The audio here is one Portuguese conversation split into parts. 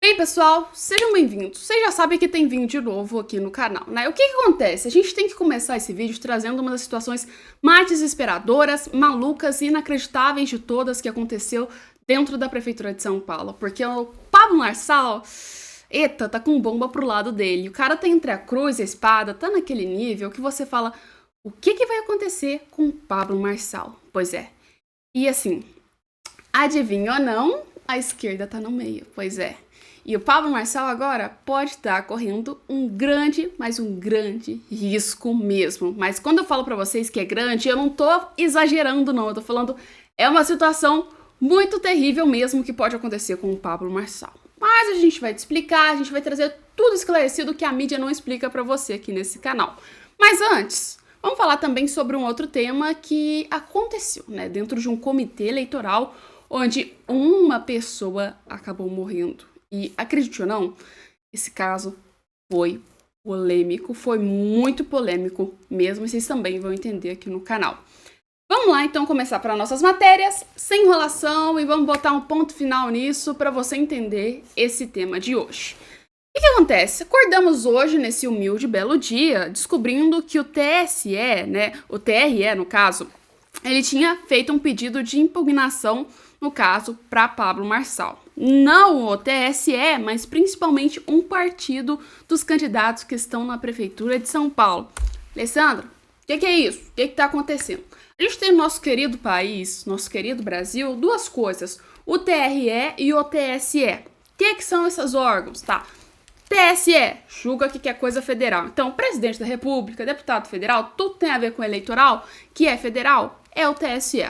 Bem, pessoal, sejam bem-vindos. Vocês já sabem que tem vídeo novo aqui no canal, né? O que acontece? A gente tem que começar esse vídeo trazendo uma das situações mais desesperadoras, malucas e inacreditáveis de todas que aconteceu dentro da Prefeitura de São Paulo. Porque o Pablo Marçal, eita, tá com bomba pro lado dele. O cara tá entre a cruz e a espada, tá naquele nível que você fala, o que vai acontecer com o Pablo Marçal? Pois é. E assim, adivinha ou não, a esquerda tá no meio, pois é. E o Pablo Marçal agora pode estar correndo um grande, mas um grande risco mesmo. Mas quando eu falo pra vocês que é grande, eu não tô exagerando não, eu tô falando, é uma situação muito terrível mesmo que pode acontecer com o Pablo Marçal. Mas a gente vai te explicar, a gente vai trazer tudo esclarecido que a mídia não explica pra você aqui nesse canal. Mas antes, vamos falar também sobre um outro tema que aconteceu, né, dentro de um comitê eleitoral onde uma pessoa acabou morrendo. E acredite ou não, esse caso foi polêmico, foi muito polêmico mesmo, e vocês também vão entender aqui no canal. Vamos lá então começar para nossas matérias, sem enrolação, e vamos botar um ponto final nisso para você entender esse tema de hoje. O que acontece? Acordamos hoje, nesse humilde belo dia, descobrindo que o TSE, o TRE no caso, ele tinha feito um pedido de impugnação, no caso, para Pablo Marçal. Não o TSE, mas principalmente um partido dos candidatos que estão na Prefeitura de São Paulo. Alessandra, o que é isso? O que está acontecendo? A gente tem no nosso querido país, nosso querido Brasil, duas coisas, o TRE e o TSE. O que são esses órgãos, tá? TSE, julga que é coisa federal. Então, presidente da República, deputado federal, tudo tem a ver com eleitoral, que é federal, é o TSE.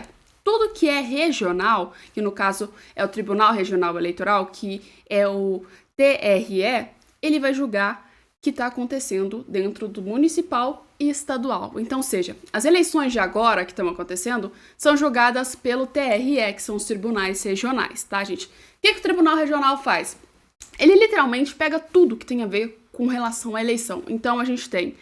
Tudo que é regional, que no caso é o Tribunal Regional Eleitoral, que é o TRE, ele vai julgar o que está acontecendo dentro do municipal e estadual. Então, seja, as eleições de agora que estão acontecendo são julgadas pelo TRE, que são os tribunais regionais, tá, gente? O que o Tribunal Regional faz? Ele literalmente pega tudo que tem a ver com relação à eleição. Então, a gente tem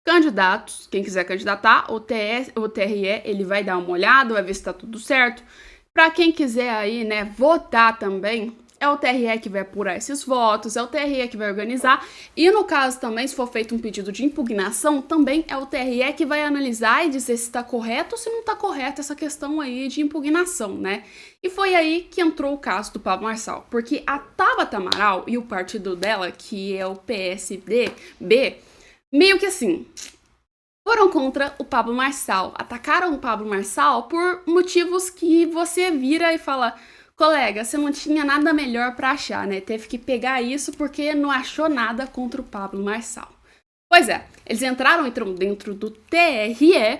candidatos, quem quiser candidatar, o TRE, ele vai dar uma olhada, vai ver se tá tudo certo. Para quem quiser aí, né, votar também, é o TRE que vai apurar esses votos, é o TRE que vai organizar. E no caso também, se for feito um pedido de impugnação, também é o TRE que vai analisar e dizer se está correto ou se não está correto essa questão aí de impugnação, né? E foi aí que entrou o caso do Pablo Marçal, porque a Tabata Amaral e o partido dela, que é o PSDB, meio que assim, foram contra o Pablo Marçal, atacaram o Pablo Marçal por motivos que você vira e fala, colega, você não tinha nada melhor pra achar, né? Teve que pegar isso porque não achou nada contra o Pablo Marçal. Pois é, eles entraram dentro do TRE,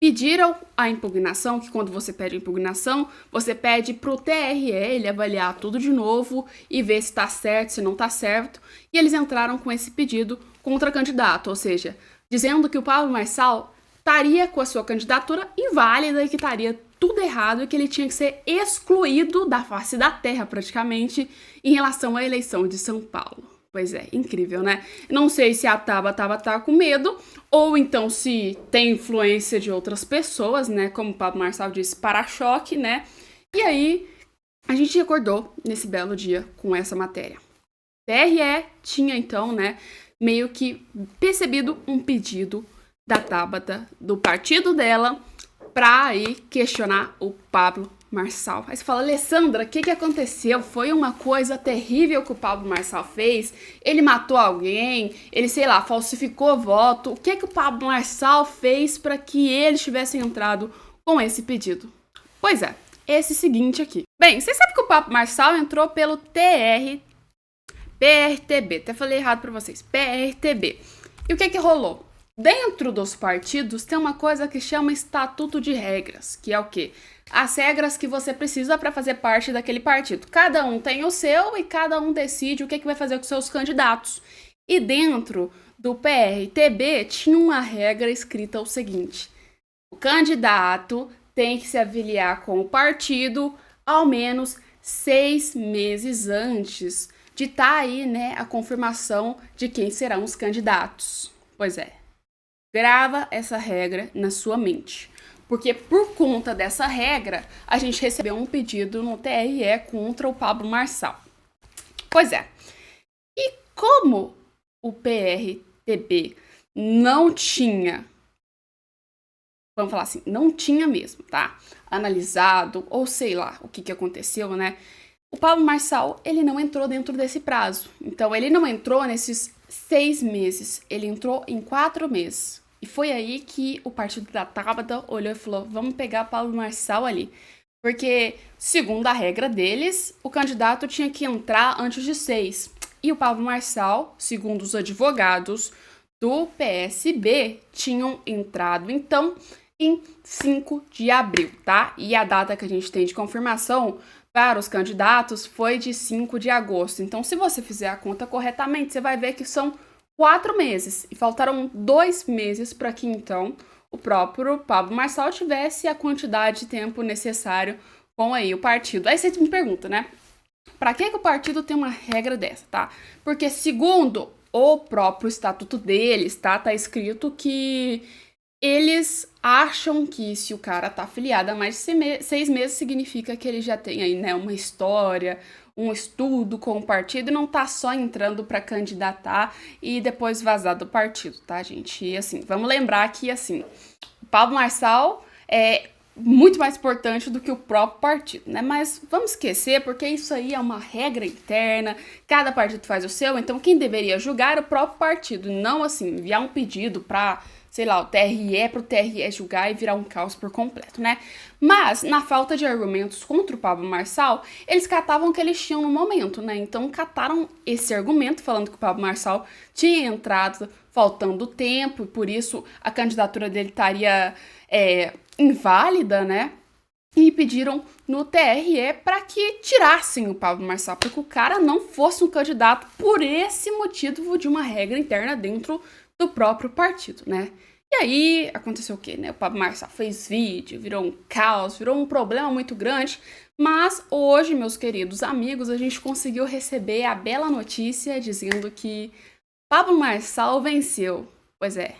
pediram a impugnação, que quando você pede a impugnação, você pede pro TRE ele avaliar tudo de novo e ver se tá certo, se não tá certo, e eles entraram com esse pedido contra candidato, ou seja, dizendo que o Pablo Marçal estaria com a sua candidatura inválida e que estaria tudo errado e que ele tinha que ser excluído da face da terra, praticamente, em relação à eleição de São Paulo. Pois é, incrível, né? Não sei se a Tabata tá com medo, ou então se tem influência de outras pessoas, né? Como o Pablo Marçal disse, para-choque, né? E aí, a gente acordou nesse belo dia com essa matéria. TRE tinha, então, né, meio que percebido um pedido da Tabata, do partido dela, pra aí questionar o Pablo Marçal. Aí você fala, Alessandra, o que aconteceu? Foi uma coisa terrível que o Pablo Marçal fez? Ele matou alguém? Ele, sei lá, falsificou voto? O que o Pablo Marçal fez para que eles tivessem entrado com esse pedido? Pois é, esse seguinte aqui. Bem, vocês sabem que o Pablo Marçal entrou pelo PRTB, até falei errado para vocês, PRTB. E o que rolou? Dentro dos partidos tem uma coisa que chama Estatuto de Regras, que é o quê? As regras que você precisa para fazer parte daquele partido. Cada um tem o seu e cada um decide o que vai fazer com seus candidatos. E dentro do PRTB tinha uma regra escrita o seguinte: o candidato tem que se afiliar com o partido ao menos 6 meses antes de estar aí, né, a confirmação de quem serão os candidatos. Pois é. Grava essa regra na sua mente. Porque por conta dessa regra, a gente recebeu um pedido no TRE contra o Pablo Marçal. Pois é. E como o PRTB não tinha, vamos falar assim, não tinha mesmo, tá? Analisado, ou sei lá o que aconteceu, né? O Pablo Marçal, ele não entrou dentro desse prazo. Então, ele não entrou nesses 6 meses. Ele entrou em 4 meses. E foi aí que o partido da Tabata olhou e falou, vamos pegar Pablo Marçal ali. Porque, segundo a regra deles, o candidato tinha que entrar antes de 6. E o Pablo Marçal, segundo os advogados do PSB, tinham entrado, então, em 5 de abril, tá? E a data que a gente tem de confirmação para os candidatos foi de 5 de agosto. Então, se você fizer a conta corretamente, você vai ver que são 4 meses. E faltaram 2 meses para que, então, o próprio Pablo Marçal tivesse a quantidade de tempo necessário com aí o partido. Aí você me pergunta, né? Para que o partido tem uma regra dessa, tá? Porque segundo o próprio estatuto deles, tá escrito que eles acham que se o cara tá afiliado há mais de 6 meses, significa que ele já tem aí, né, uma história, um estudo com o partido e não tá só entrando para candidatar e depois vazar do partido, tá, gente? E assim, vamos lembrar que, assim, o Pablo Marçal é muito mais importante do que o próprio partido, né? Mas vamos esquecer, porque isso aí é uma regra interna, cada partido faz o seu, então quem deveria julgar é o próprio partido, não, assim, enviar um pedido para, sei lá, o TRE para o TRE julgar e virar um caos por completo, né? Mas, na falta de argumentos contra o Pablo Marçal, eles catavam o que eles tinham no momento, né? Então, cataram esse argumento, falando que o Pablo Marçal tinha entrado faltando tempo, e por isso a candidatura dele estaria inválida, né? E pediram no TRE para que tirassem o Pablo Marçal, para que o cara não fosse um candidato por esse motivo de uma regra interna dentro do próprio partido, né? E aí aconteceu o quê, né? O Pablo Marçal fez vídeo, virou um caos, virou um problema muito grande, mas hoje, meus queridos amigos, a gente conseguiu receber a bela notícia dizendo que Pablo Marçal venceu. Pois é,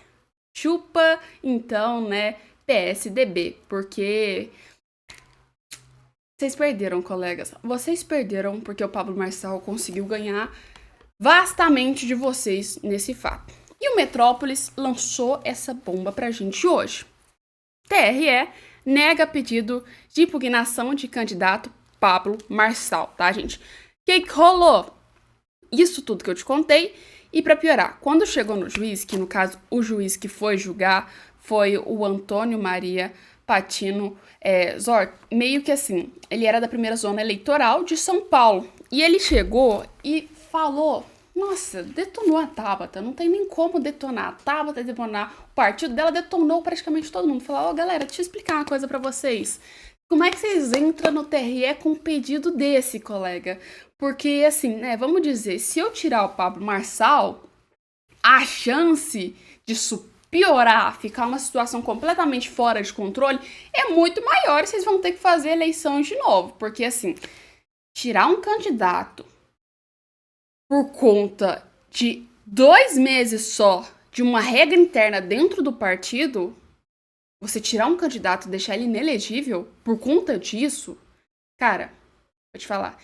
chupa então, né, PSDB, porque vocês perderam, colegas. Vocês perderam porque o Pablo Marçal conseguiu ganhar vastamente de vocês nesse fato. E o Metrópolis lançou essa bomba pra gente hoje. TRE nega pedido de impugnação de candidato Pablo Marçal, tá, gente? O que rolou? Isso tudo que eu te contei. E pra piorar, quando chegou no juiz, que no caso o juiz que foi julgar foi o Antônio Maria Patino Zort, meio que assim, ele era da primeira zona eleitoral de São Paulo. E ele chegou e falou, nossa, detonou a Tabata, não tem nem como detonar. A Tabata detonar, o partido dela detonou praticamente todo mundo. Falou, galera, deixa eu explicar uma coisa pra vocês. Como é que vocês entram no TRE com um pedido desse, colega? Porque, assim, né, vamos dizer, se eu tirar o Pablo Marçal, a chance disso piorar, ficar uma situação completamente fora de controle, é muito maior e vocês vão ter que fazer eleições de novo. Porque, assim, tirar um candidato por conta de 2 meses só de uma regra interna dentro do partido, você tirar um candidato e deixar ele inelegível por conta disso, cara, vou te falar,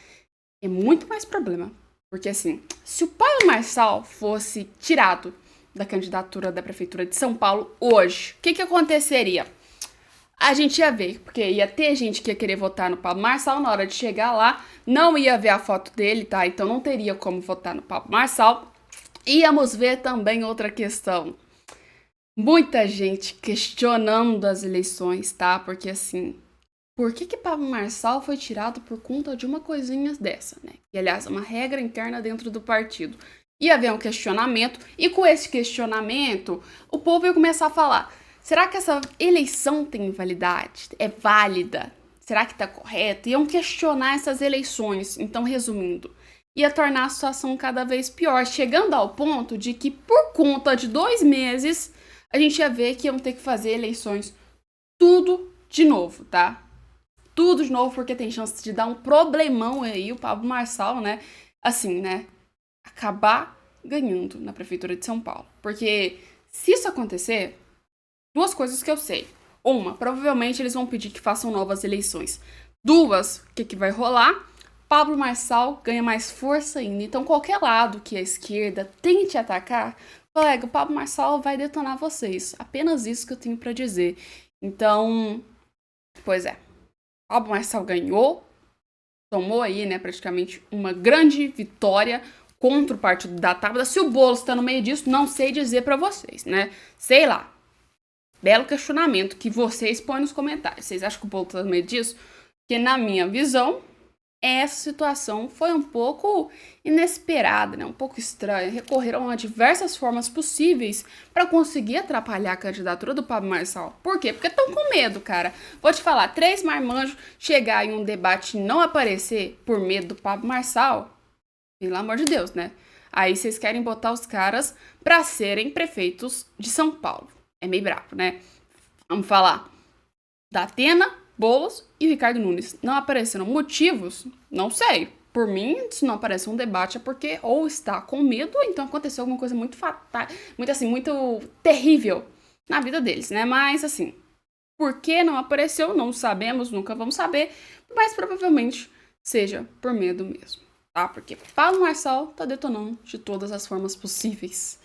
é muito mais problema. Porque assim, se o Pablo Marçal fosse tirado da candidatura da Prefeitura de São Paulo hoje, o que aconteceria? A gente ia ver, porque ia ter gente que ia querer votar no Pablo Marçal, na hora de chegar lá, não ia ver a foto dele, tá? Então não teria como votar no Pablo Marçal. Íamos ver também outra questão. Muita gente questionando as eleições, tá? Porque assim, por que Pablo Marçal foi tirado por conta de uma coisinha dessa, né? E aliás, uma regra interna dentro do partido. Ia haver um questionamento, e com esse questionamento, o povo ia começar a falar, será que essa eleição tem validade? É válida? Será que tá correto? Iam questionar essas eleições. Então, resumindo, ia tornar a situação cada vez pior, chegando ao ponto de que, por conta de 2 meses, a gente ia ver que iam ter que fazer eleições tudo de novo, tá? Tudo de novo, porque tem chance de dar um problemão aí, o Pablo Marçal, né? Assim, né? Acabar ganhando na Prefeitura de São Paulo. Porque se isso acontecer, 2 coisas que eu sei. Uma, provavelmente eles vão pedir que façam novas eleições. 2, o que vai rolar? Pablo Marçal ganha mais força ainda. Então, qualquer lado que a esquerda tente atacar, colega, o Pablo Marçal vai detonar vocês. Apenas isso que eu tenho pra dizer. Então, pois é. Pablo Marçal ganhou, tomou aí, né, praticamente uma grande vitória contra o partido da Tabata. Se o Boulos tá no meio disso, não sei dizer pra vocês, né? Sei lá. Belo questionamento que vocês põem nos comentários. Vocês acham que o Boulos tá no meio disso? Porque, na minha visão, essa situação foi um pouco inesperada, né? Um pouco estranha. Recorreram a diversas formas possíveis para conseguir atrapalhar a candidatura do Pablo Marçal. Por quê? Porque estão com medo, cara. Vou te falar, 3 marmanjos chegar em um debate e não aparecer por medo do Pablo Marçal, pelo amor de Deus, né? Aí vocês querem botar os caras para serem prefeitos de São Paulo. É meio bravo, né? Vamos falar da Atena, Boulos e Ricardo Nunes. Não apareceram motivos? Não sei. Por mim, se não aparece um debate é porque ou está com medo ou então aconteceu alguma coisa muito fatal, muito terrível na vida deles, né? Mas assim, por que não apareceu? Não sabemos, nunca vamos saber, mas provavelmente seja por medo mesmo, tá? Porque Pablo Marçal tá detonando de todas as formas possíveis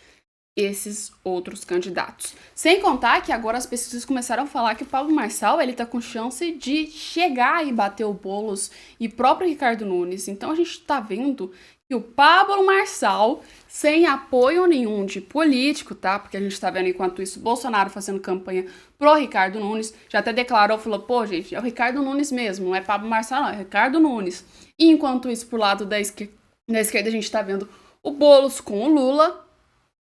esses outros candidatos. Sem contar que agora as pesquisas começaram a falar que o Pablo Marçal, ele tá com chance de chegar e bater o Boulos e próprio Ricardo Nunes. Então a gente tá vendo que o Pablo Marçal, sem apoio nenhum de político, tá? Porque a gente tá vendo enquanto isso Bolsonaro fazendo campanha pro Ricardo Nunes, já até declarou, falou, pô, gente, é o Ricardo Nunes mesmo, não é Pablo Marçal, não, é Ricardo Nunes. E enquanto isso, pro lado da esquerda, a gente tá vendo o Boulos com o Lula.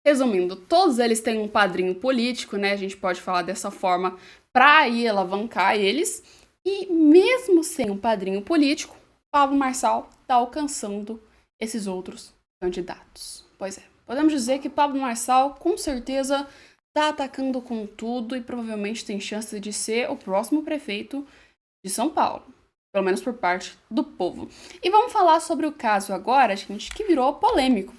Resumindo, todos eles têm um padrinho político, né? A gente pode falar dessa forma para aí alavancar eles. E mesmo sem um padrinho político, Pablo Marçal está alcançando esses outros candidatos. Pois é, podemos dizer que Pablo Marçal com certeza está atacando com tudo e provavelmente tem chance de ser o próximo prefeito de São Paulo. Pelo menos por parte do povo. E vamos falar sobre o caso agora, gente, que virou polêmico.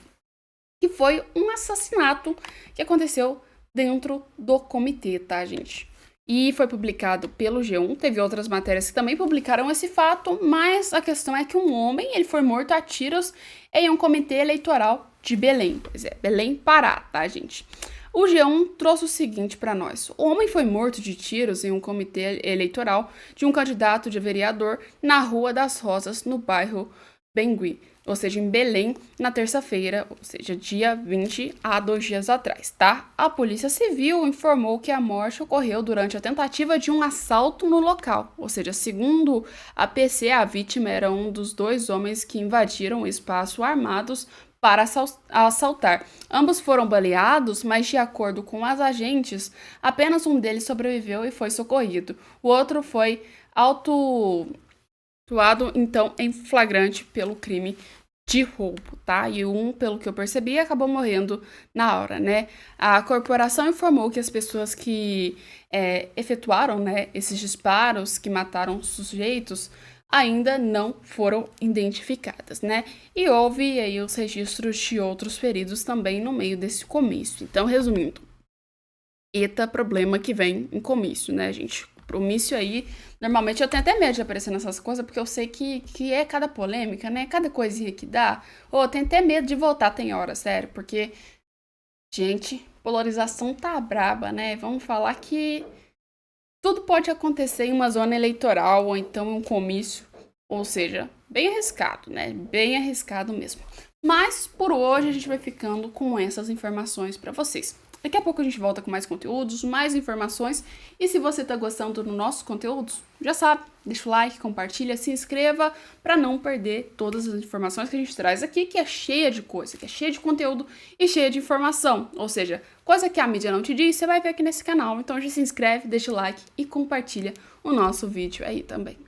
Que foi um assassinato que aconteceu dentro do comitê, tá, gente? E foi publicado pelo G1, teve outras matérias que também publicaram esse fato, mas a questão é que um homem, ele foi morto a tiros em um comitê eleitoral de Belém. Pois é, Belém, Pará, tá, gente? O G1 trouxe o seguinte para nós. O homem foi morto de tiros em um comitê eleitoral de um candidato de vereador na Rua das Rosas, no bairro Bengui, ou seja, em Belém, na terça-feira, ou seja, dia 20, há 2 dias atrás, tá? A Polícia Civil informou que a morte ocorreu durante a tentativa de um assalto no local, ou seja, segundo a PC, a vítima era um dos 2 homens que invadiram o espaço armados para assaltar. Ambos foram baleados, mas de acordo com os agentes, apenas um deles sobreviveu e foi socorrido. O outro foi autuado, então, em flagrante pelo crime de roubo, tá? E um, pelo que eu percebi, acabou morrendo na hora, né? A corporação informou que as pessoas que efetuaram, né, esses disparos, que mataram sujeitos, ainda não foram identificadas, né? E houve aí os registros de outros feridos também no meio desse comício. Então, resumindo, eita problema que vem em comício, né, gente? Comício aí, normalmente eu tenho até medo de aparecer nessas coisas, porque eu sei que é cada polêmica, né? Cada coisinha que dá. Eu tenho até medo de voltar, tem hora, sério, porque, gente, polarização tá braba, né? Vamos falar que tudo pode acontecer em uma zona eleitoral ou então em um comício, ou seja, bem arriscado, né? Bem arriscado mesmo. Mas, por hoje, a gente vai ficando com essas informações para vocês. Daqui a pouco a gente volta com mais conteúdos, mais informações. E se você tá gostando dos nossos conteúdos, já sabe, deixa o like, compartilha, se inscreva para não perder todas as informações que a gente traz aqui, que é cheia de coisa, que é cheia de conteúdo e cheia de informação. Ou seja, coisa que a mídia não te diz, você vai ver aqui nesse canal. Então já se inscreve, deixa o like e compartilha o nosso vídeo aí também.